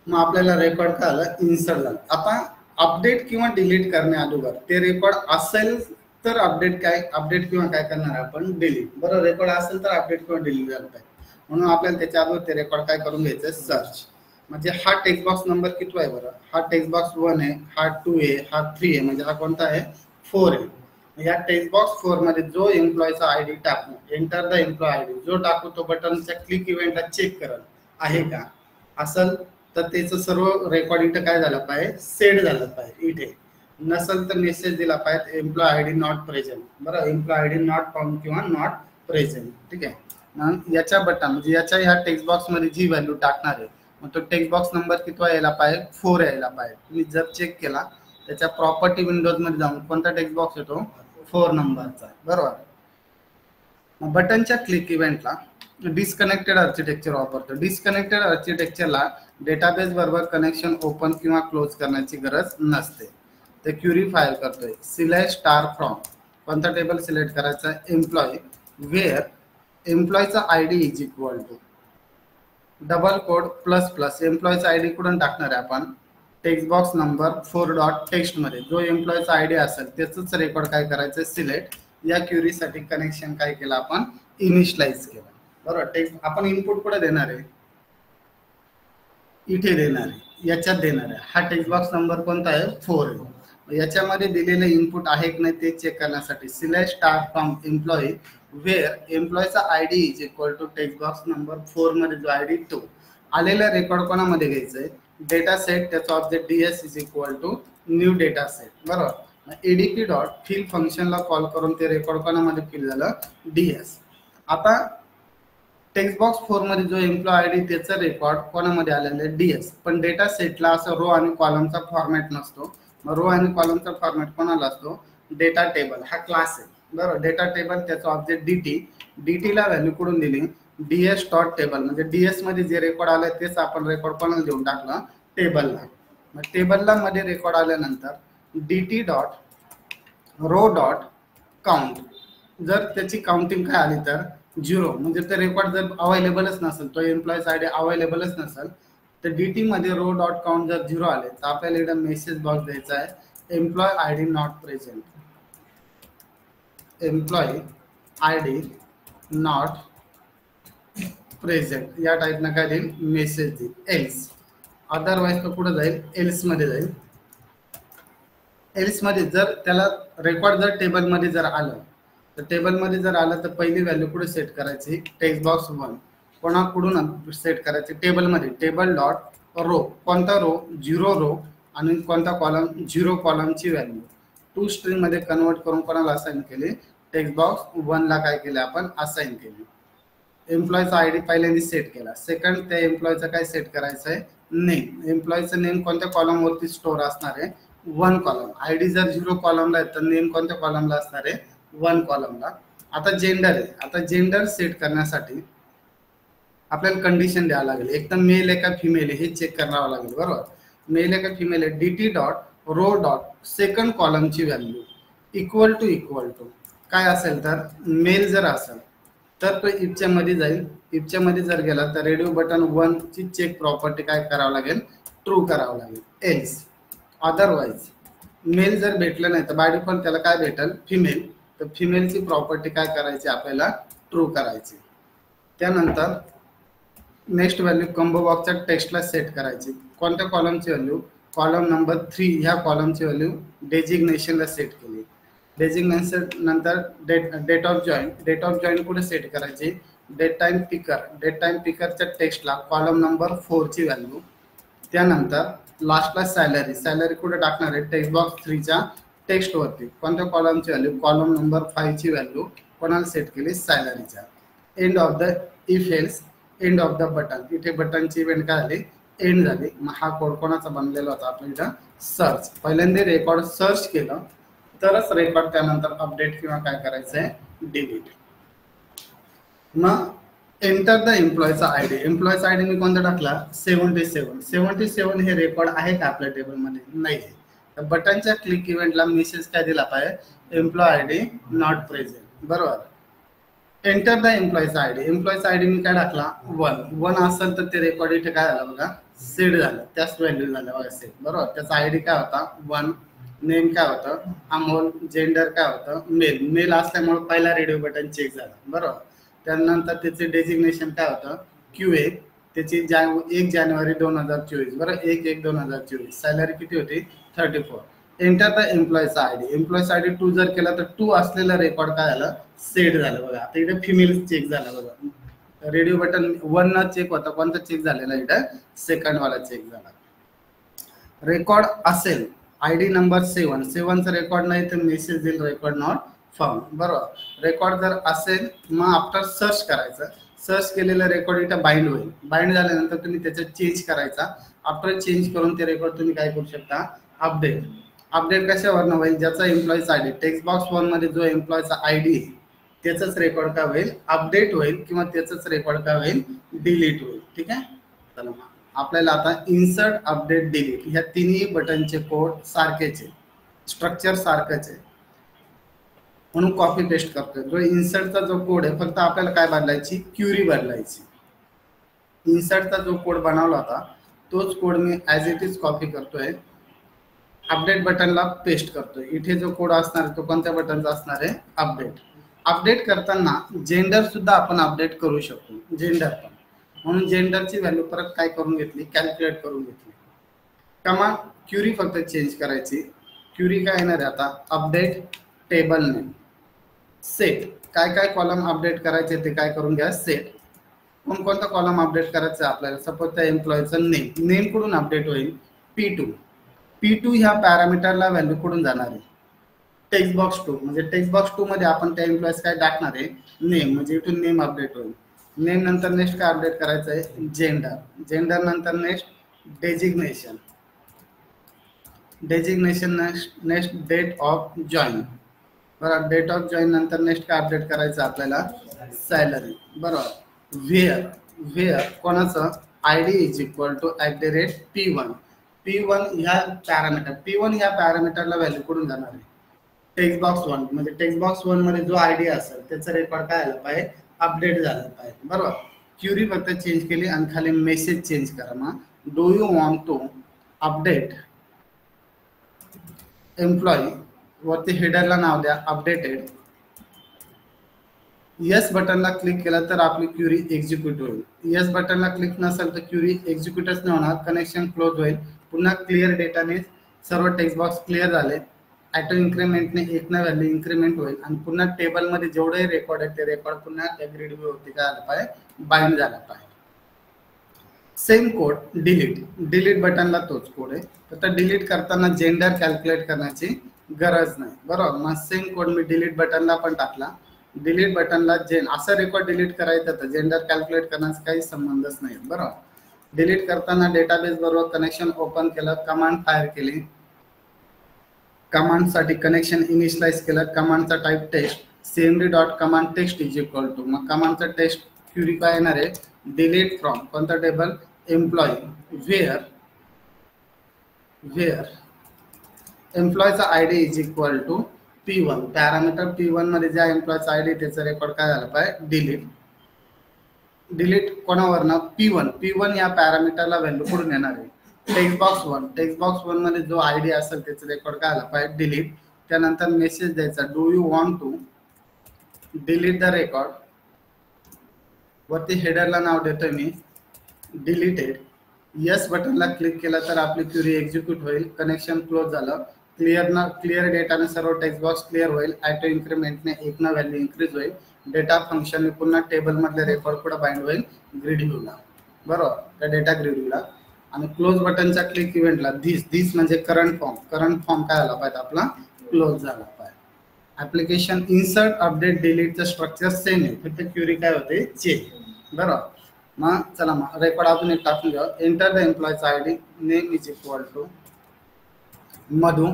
S1: मग आपल्याला रेकॉर्ड काय आलं, इन्सर्ट झालं. आता अपडेट किंवा डिलीट करण्या अगोदर ते रेकॉर्ड असेल तर अपडेट किंवा काय करणार आपण, डिलीट. बरोबर, रेकॉर्ड असेल तर अपडेट किंवा डिलीट झालं पाहिजे. म्हणून आपल्याला त्याच्या अगोदर ते रेकॉर्ड काय करून घ्यायचं, सर्च. म्हणजे हा टेक्स्ट बॉक्स नंबर किती आहे बरं, हा टेक्स्ट बॉक्स 1 आहे, हा 2 आहे, हा 3 आहे, म्हणजे हा कोणता आहे, 4 आहे. या टेक्स्ट बॉक्स 4 मध्ये जो एम्प्लॉयचा आयडी टाकू, एंटर द एम्प्लॉय आयडी जो टाकू तो बटनच्या क्लिक इव्हेंटला चेक करल आहे का, असेल तर त्याचं सर्व रेकॉर्ड इथं काय झालं पाहिजे, सेट झालं पाहिजे इथे. नसेल तर मेसेज दिला पाहिजे एम्प्लॉय आयडी नॉट प्रेझेंट. बरं, एम्प्लॉय आयडी नॉट फाउंड किंवा नॉट प्रेझेंट, ठीक आहे. मग याच्या बटन म्हणजे याच्या ह्या टेक्स्ट बॉक्स मध्ये जी व्हॅल्यू टाकणार आहे, मग तो टेक्स्ट बॉक्स नंबर किती यायला पाहिजे, 4 यायला पाहिजे. तुम्ही जर चेक केला त्याच्या प्रॉपर्टी विंडोज मध्ये जाऊन कोणता टेक्स्ट बॉक्स येतो, 4 नंबरचा, बरोबर. मग बटनच्या क्लिक इव्हेंटला डिस्कनेक्टेड आर्किटेक्चर वापरतो. डिस्कनेक्टेड आर्किटेक्चरला डेटाबेस बरोबर कनेक्शन ओपन किंवा क्लोज करण्याची गरज नसते. ते क्युरी फाईल करतोय. सिलेक्ट स्टार फ्रॉम कोणता टेबल सिलेक्ट करायचा, एम्प्लॉय, वेअर एम्प्लॉयचा ID is equal to double quote ++ एम्प्लॉयचा आयडी कुठून टाकणार आहे आपण, text box number 4 dot text मध्ये जो एम्प्लॉयचा आयडी असेल त्याच रेकॉर्ड काय करायचं, सिलेक्ट. या क्युरीसाठी कनेक्शन काय केलं आपण, इनिशियलाइज केलं, बरोबर. टेक्स्ट आपण इनपुट कुठे देणार आहे, इथे देणार आहे, याच्यात देणार आहे. हा टेक्स्ट बॉक्स नंबर कोणता आहे, 4 आहे. याच्यामध्ये दिलेले इनपुट आहे की नाही ते चेक करण्यासाठी select star from employee where एम्प्लॉयचा ID is equal to text box number 4 मध्ये जो आयडी तो आलेला रेकॉर्ड कोणामध्ये घ्यायचंय, डेटा सेट, त्याचा object ds is equal to new data set, बरोबर. एडीपी डॉट फिल फंक्शनला कॉल करून ते रेकॉर्ड कोणामध्ये फिल झालं, ds. आता टेक्स्ट बॉक्स 4 मध्ये जो एम्प्लॉय आयडी त्याचा रेकॉर्ड कोणामध्ये आलेला आहे, ds. पण डेटा सेटला असं रो आणि कॉलमचा फॉर्मॅट नसतो. मग रो आणि कॉलमचा फॉर्मॅट कोणाला असतो, डेटा टेबल हा क्लास आहे, बरोबर. डेटा टेबल त्याचा ऑब्जेक्ट dt ला व्हॅल्यू कुठून दिली, ds डॉट टेबल. म्हणजे ds मध्ये जे रेकॉर्ड आलंय तेच आपण रेकॉर्ड कोणाला देऊन टाकलं, टेबलला. मग टेबलला मध्ये रेकॉर्ड आल्यानंतर dt dot row dot count, जर त्याची काउंटिंग काय आली तर 0, म्हणजे ते रेकॉर्ड जर अवेलेबलच नसेल, तो एम्प्लॉयचा आयडी अवेलेबलच नसेल तर dt मध्ये रो डॉट काउंट जर 0 आले तर आपल्याला इकडे मेसेज बॉक्स द्यायचा आहे, employee ID not present, employee ID not present, या टाईपनं काय देईल, मेसेज देईल. एल्स, अदरवाईज तो कुठे जाईल, एल्स मध्ये जाईल. एल्स मध्ये जर त्याला रेकॉर्ड जर टेबल मध्ये जर आलं तर टेबल मध्ये जर आलं तर पहिली व्हॅल्यू कुठे सेट करायची, टेक्स्ट बॉक्स 1 कोणाकडून सेट करायची, टेबल मध्ये, टेबल डॉट रो, कोणता रो, 0 रो आणि कोणता कॉलम, 0 कॉलमची व्हॅल्यू 2 स्ट्रिंग मध्ये कन्वर्ट करून कोणाला असाइन केले, टेक्स्ट बॉक्स 1 ला काय केले आपण, असाइन केले. एम्प्लॉयचा आयडी पहिल्यांदा सेट केला. सेकंड त्या एम्प्लॉयचा काय सेट करायचं आहे, नेम. एम्प्लॉयचं नेम कोणत्या कॉलम वरती स्टोअर असणार आहे, 1 कॉलम. आयडी जर 0 कॉलमला आहे तर नेम कोणत्या कॉलमला असणार आहे, 1 कॉलमला. आता जेंडर आहे. आता जेंडर सेट करण्यासाठी आपल्याला कंडिशन द्यावं लागेल, एक तर मेल आहे का फिमेल आहे हे चेक करावं लागेल, बरोबर. मेल आहे का फिमेल आहे, dt dot row dot second कॉलमची व्हॅल्यू इक्वल टू काय असेल तर मेल जर असेल तर तो इफच्या मध्ये जाईल. इफच्या मध्ये जर गेला तर रेडिओ बटन 1 ची चेक प्रॉपर्टी काय करावं लागेल, ट्रू करावं लागेल. एल्स, अदरवाईज मेल जर भेटलं नाही तर बाय डिफॉल्ट त्याला काय भेटेल, फिमेल. तर फिमेलची प्रॉपर्टी काय करायची आपल्याला, ट्रू करायची. त्यानंतर नेक्स्ट व्हॅल्यू कंबो बॉक्सच्या टेक्स्टला सेट करायची. कोणत्या कॉलमची व्हॅल्यू? कॉलम नंबर 3 ह्या कॉलमची व्हॅल्यू डेजिग्नेशनला सेट केली. डेजिग्नेशन नंतर डेट ऑफ जॉईन कुठे सेट करायची? डेट टाइम पिकरच्या टेक्स्टला कॉलम नंबर 4 ची व्हॅल्यू. त्यानंतर लास्टला सॅलरी कुठे टाकणार आहे? टेक्स्ट बॉक्स 3 च्या टेक्स्ट वरती. कोणत्या कॉलमची व्हॅल्यू? कॉलम नंबर 5 ची व्हॅल्यू कोणाला सेट केली? सॅलरीच्या. End of the if else end of the button. इथे बटनची इव्हेंट काय झाली? एंड झाली. मग हा कोड कोणाचा बनलेला होता? आपण इथं सर्च पहिल्यांदा रेकॉर्ड सर्च केलं तरच रेकॉर्ड त्यानंतर अपडेट किंवा काय करायचं आहे? डिलीट. मग एंटर द एम्प्लॉयचा आयडी. एम्प्लॉयचा आयडी मी कोणता टाकला? 77 हे रेकॉर्ड आहे का आपल्या टेबलमध्ये? नाही. तर बटनच्या क्लिक इव्हेंटला मेसेज काय दिला पाहिजे? Employee ID not present. बरोबर. एंटर द एम्प्लॉयचा आयडी मी काय टाकला? 1 असेल तर ते रेकॉर्ड इथे काय झालं बघा? सेट झालं. त्याच व्हॅल्यू झालं बघा सेट. बरोबर. त्याचा आयडी काय होता? 1. नेम काय होतं? अमोल. जेंडर काय होतं? मेल असल्यामुळे पहिला रेडिओ बटन चेक झाला. बरोबर. त्यानंतर त्याचे डेजिग्नेशन काय होतं? QA. त्याची 1 जानेवारी 2024. बरं. 1/1/2024. सॅलरी किती होती? 34. एंटर द एम्प्लॉयचा आयडी 2 जर केला तर 2 असलेला रेकॉर्ड काय झालं? सेट झालं बघा. आता इथे फिमेल चेक झाला बघा. रेडिओ बटन 1 ना चेक होता. कोणता चेक झालेला? इथे सेकंड वाला चेक झाला. रेकॉर्ड असेल आयडी नंबर 7चा रेकॉर्ड नाही तर मेसेज देईल रेकॉर्ड नॉट फाउंड. बरोबर. रेकॉर्ड जर असेल मग आफ्टर सर्च करायचं. सर्च केलेलं रेकॉर्ड इथं बाइंड होईल. बाइंड झाल्यानंतर तुम्ही त्याच्यात चेंज करायचा. आफ्टर चेंज करून ते रेकॉर्ड तुम्ही काय करू शकता? अपडेट कशावरनं होईल? ज्याचा एम्प्लॉयचा आयडी टेक्स्ट बॉक्स 1 मध्ये जो एम्प्लॉयचा आयडी आहे त्याचाच रेकॉर्ड काय होईल? अपडेट होईल किंवा त्याचाच रेकॉर्ड काय होईल? डिलीट होईल. ठीक आहे. चला आपल्याला आता इन्सर्ट, अपडेट, डिलीट ह्या तिन्ही बटनचे कोड सारखेच आहे. स्ट्रक्चर सारखंच आहे म्हणून कॉपी पेस्ट करतोय. जो इन्सर्टचा जो कोड आहे फक्त आपल्याला काय बदलायची? क्युरी बदलायची. इन्सर्टचा जो कोड बनवला होता तोच code me as it is copy करतोय. अपडेट बटनला पेस्ट करतोय. इथे जो कोड असणार आहे तो कोणत्या बटनचा असणार आहे? अपडेट करताना जेंडर सुद्धा आपण अपडेट करू शकतो. जेंडर पण. म्हणून जेंडरची व्हॅल्यू परत काय करून घेतली? कॅल्क्युलेट करून घेतली. कमांड क्युरी फक्त चेंज करायची. क्युरी काय येणार आहे आता? Update table name. सेट काय कॉलम अपडेट करायचे ते काय करून घ्या? सेट. कोणता कॉलम अपडेट करायचा आपल्याला? सपोज त्या एम्प्लॉयचं नेम कुठून अपडेट होईल? P2 ह्या पॅरामीटरला व्हॅल्यू कुठून जाणार आहे? Text box 2. म्हणजे टेक्स्ट बॉक्स 2 मध्ये आपण त्या एम्प्लॉयज काय टाकणार आहे? नेम. म्हणजे इथून नेम अपडेट होईल. नेम नंतर नेक्स्ट काय अपडेट करायचं आहे? जेंडर नंतर next designation next date of join. बरोबर. डेट ऑफ जॉईन नंतर नेक्स्ट काय अपडेट करायचं आपल्याला? सॅलरी. बरोबर. व्हेअर कोणाचं? ID is equal to @P1 ह्या पॅरामीटरला व्हॅल्यू कुठून जाणार आहे? Text box 1. म्हणजे टेक्स्ट बॉक्स 1 मध्ये जो आयडी असेल त्याचा रेकॉर्ड काय आला पाहिजे? अपडेट झाला पाहिजे. बरोबर. क्युरी फक्त चेंज केली आणि खाली मेसेज चेंज करा. मग do you want to update employee वरती हेडरला नाव द्या अपडेटेड. येस बटनला क्लिक केलं तर आपली क्युरी एक्झिक्यूट होईल. येस बटनला क्लिक नसेल तर क्युरी एक्झिक्यूटच नाही होणार. कनेक्शन क्लोज होईल. पुन्हा क्लिअर डेटाने सर्व टेक्स्ट बॉक्स क्लिअर झाले. ॲटो इन्क्रीमेंटने 1 ना व्हॅल्यू इन्क्रीमेंट होईल आणि पुन्हा टेबलमध्ये जेवढे रेकॉर्ड आहे ते रेकॉर्ड पुन्हा ग्रीड व्यू होती काय आलं पाहिजे? बाइंड झाला पाहिजे. सेम कोड डिलीट बटनला तोच कोड आहे. तर डिलीट करताना जेंडर कॅल्क्युलेट करण्याची गरज नाही. बरोबर. मग सेम कोड मी डिलीट बटनला पण टाकला. डिलीट बटनला असं रेकॉर्ड डिलीट करायचं तर जेंडर कॅल्क्युलेट करण्याचा काही संबंधच नाही. बरोबर. डिलीट करताना डेटाबेस बरोबर कनेक्शन ओपन केलं. कमांड फायर केली. कमांडसाठी कनेक्शन इनिशियलाइज केलं. कमांडचा type text. cmd.command text is equal to. मग कमांडचा टेक्स्ट क्युरी काय येणार आहे? डिलीट फ्रॉम कोणता टेबल? एम्प्लॉई. व्हेअर एम्प्लॉयचा ID is equal to P1. Parameter P1 मध्ये ज्या एम्प्लॉयचा आयडी त्याचा रेकॉर्ड काय झाला पाहिजे? डिलीट कोणावरनं? P1 या पॅरामीटरला व्हॅल्यू कुठून येणार आहे? टेक्स्ट बॉक्स 1 मध्ये जो आयडी असेल त्याचा रेकॉर्ड काय झाला पाहिजे? डिलीट. त्यानंतर मेसेज द्यायचा do you want to delete the record. वरती हेडरला नाव देतोय मी डिलीटेड. यस बटनला क्लिक केलं तर आपली क्वेरी एक्झिक्यूट होईल, कनेक्शन क्लोज झालं. क्लिअर डेटाने सर्व टेक्स्ट बॉक्स क्लिअर होईल. ऑटो इन्क्रीमेंटने एक ना व्हॅल्यू इन्क्रीज होईल. डेटा फंक्शनने पुन्हा टेबलमधले रेकॉर्ड पुढे बाइंड होईल ग्रीड व्ह्यूला, बरोबर, त्या डेटा ग्रीड व्ह्यूला. आणि क्लोज बटनच्या क्लिक इव्हेंटला दिस म्हणजे करंट फॉर्म काय आला पाहिजे आपला, क्लोज झाला पाहिजे. ऍप्लिकेशन इन्सर्ट अपडेट डिलीटचं स्ट्रक्चर सेम आहे, फक्त क्वेरी काय होते चेंज, बरोबर. मग चला मग रेकॉर्ड अजून एक टाकून घ्या. एंटर द एम्प्लॉयचा I D, name is equal to Madhu,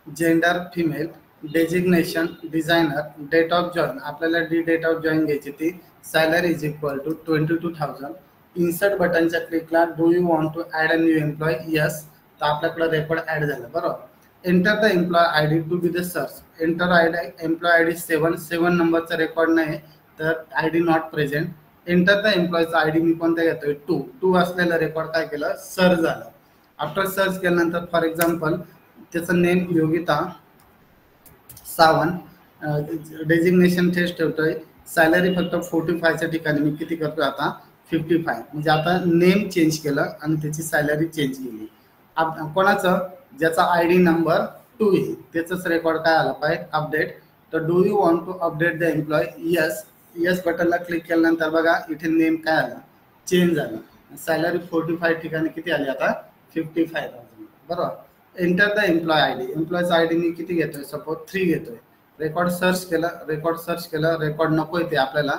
S1: gender female, designation designer, date of join आपल्याला डेट ऑफ जॉईन घ्यायची ती, salary is equal to 22,000. Insert बटनच्या क्लिकला do you want to add a new employee, yes, तर आपल्याकडे रेकॉर्ड ॲड झालं, बरोबर. Enter the employee I D to be the search, enter employee I D 7 नंबरचा रेकॉर्ड नाही तर I D not present. Enter the एम्प्लॉयचा आय डी मी कोणता घेतोय 2 असलेलं रेकॉर्ड काय केलं सर्च झालं. आफ्टर सर्च केल्यानंतर फॉर एक्झाम्पल त्याचं name Yogita Sawant, designation test ठेवतोय, सॅलरी फक्त 45च्या ठिकाणी मी किती करतोय आता 55, म्हणजे आता नेम चेंज केलं आणि त्याची सॅलरी चेंज केली. कोणाचं, ज्याचा आय डी नंबर 2 आहे त्याचंच रेकॉर्ड काय आला पाहिजे अपडेट. तर do you want to update the employee, yes बटनला क्लिक केल्यानंतर बघा इथे नेम काय आला चेंज झाला, सॅलरी 45 ठिकाणी किती आली आता 55,000, बरोबर. Enter the employee I D, एम्प्लॉयचा आय डी मी किती घेतोय सपोज 3 घेतोय. रेकॉर्ड सर्च केलं, रेकॉर्ड नको येते आपल्याला,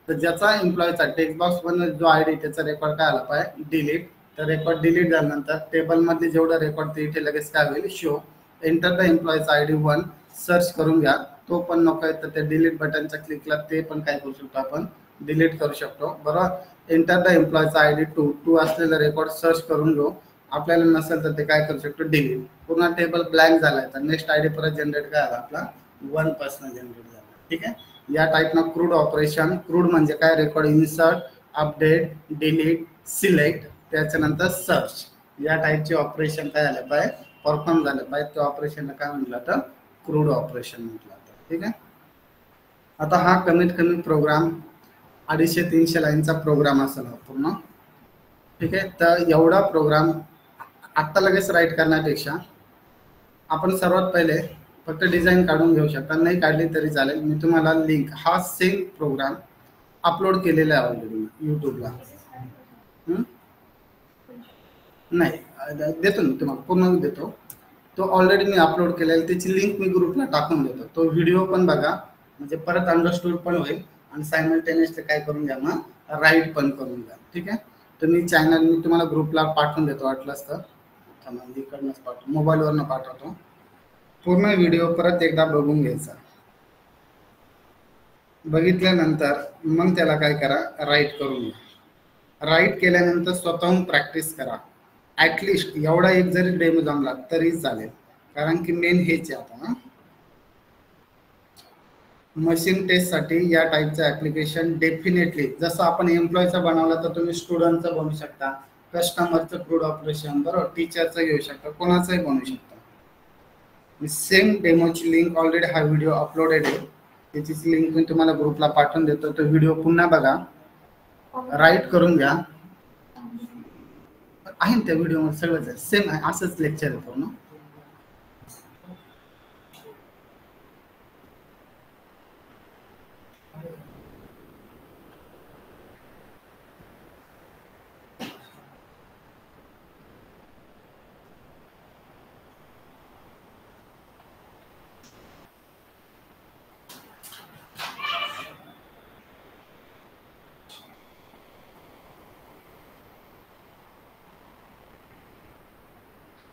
S1: तर ज्याचा एम्प्लॉयचा टेक्स्ट बॉक्स मध्ये जो आय डी त्याचा रेकॉर्ड काय आला पाहिजे डिलीट. तर रेकॉर्ड डिलीट झाल्यानंतर टेबलमध्ये जेवढं रेकॉर्ड ते इथे लगेच काय होईल शो. एंटर द एम्प्लॉयचा आय डी 1 सर्च करून घ्या, तो पण नको आहे तर त्या डिलीट बटनच्या क्लिकला ते पण काय करू शकतो आपण डिलीट करू शकतो, बरोबर. एंटर द एम्प्लॉयचा आय डी 2 असलेलं रेकॉर्ड सर्च करून घेऊ, आपल्याला नसेल तर ते काय करू शकतो डिलीट. पूर्ण टेबल ब्लँक झालाय तर नेक्स्ट आय डी परत जनरेट काय आला आपला 1 पासून जनरेट झाला, ठीक आहे. या टाईपनं क्रूड ऑपरेशन, क्रूड म्हणजे काय record insert, update, delete, select, त्याच्यानंतर सर्च, या टाईपचे ऑपरेशन काय झाले पाहिजे परफॉर्म झाले पाहिजे. त्या ऑपरेशनला काय म्हटलं तर क्रूड ऑपरेशन म्हटलं तर, ठीक आहे. आता हा कमीत कमी प्रोग्राम 250-300 लाईनचा प्रोग्राम असेल पूर्ण, ठीक आहे. तर एवढा प्रोग्राम आत्ता लगेच राईट करण्यापेक्षा आपण सर्वात पहिले फक्त डिझाईन काढून घेऊ शकता, नाही काढली तरी चालेल. मी तुम्हाला लिंक हा सेम प्रोग्राम अपलोड केलेला आहे ऑलरेडी यूट्यूबला, नाही देतो मी तुम्हाला पूर्ण देतो, तो ऑलरेडी मी अपलोड केलेला, त्याची लिंक मी ग्रुपला टाकून देतो. तो व्हिडिओ पण बघा म्हणजे परत अंडरस्टूड पण होईल आणि सायमल्टेनियसली काय करून घ्या मग राईट पण करून घ्या, ठीक आहे. तर मी चॅनल मी तुम्हाला ग्रुपला पाठवून देतो, वाटलंच तर इकडनंच पाठवतो, मोबाईलवरनं पाठवतो. पूर्ण व्हिडिओ परत एकदा बघून घ्यायचा, बघितल्यानंतर मग त्याला काय करा राईट करून घ्या. राईट केल्यानंतर स्वतःहून प्रॅक्टिस करा. ॲटलिस्ट एवढा एक जरी डेमो जमला तरी चालेल, कारण की मेन हेच आहे आता. मशीन टेस्टसाठी या टाईपचं ॲप्लिकेशन डेफिनेटली, जसं आपण एम्प्लॉयचा बनवला तर तुम्ही स्टुडंटचं बनवू शकता, कस्टमरचं क्रूड ऑपरेशन, बरोबर, टीचरचं घेऊ शकता, कोणाचंही बनवू शकता. सेम डेमोची लिंक ऑलरेडी हा व्हिडिओ अपलोडेड आहे, त्याचीच लिंक मी तुम्हाला ग्रुपला पाठवून देतो. तो व्हिडिओ पुन्हा बघा, राईट करून घ्या. आहे ना त्या व्हिडिओमध्ये सगळं सेम आहे, असंच लेक्चर आहे पूर्ण.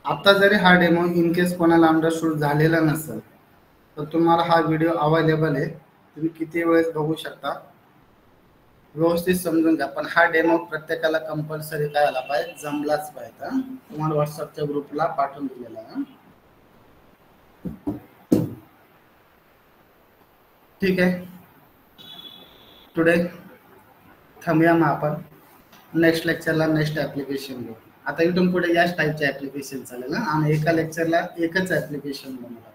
S1: आता जरी हा डेमो इन केस कोणाला अंडरस्टूड झालेला नसेल तर तुम्हाला हा व्हिडिओ अवेलेबल आहे, तुम्ही किती वेळेस बघू शकता, व्यवस्थित समजून घ्या. पण हा डेमो प्रत्येकाला कंपल्सरी काय आला पाहिजे, जमलाच पाहिजे. तुम्हाला व्हॉट्सअपच्या ग्रुपला पाठवून दिलेला आहे, ठीक आहे. टुडे थांबूया मग आपण, नेक्स्ट लेक्चरला नेक्स्ट ॲप्लिकेशन घेऊ. आता इथून पुढे याच टाईपचे ॲप्लिकेशन चालेल आणि एका लेक्चरला एकच ॲप्लिकेशन बनवलं.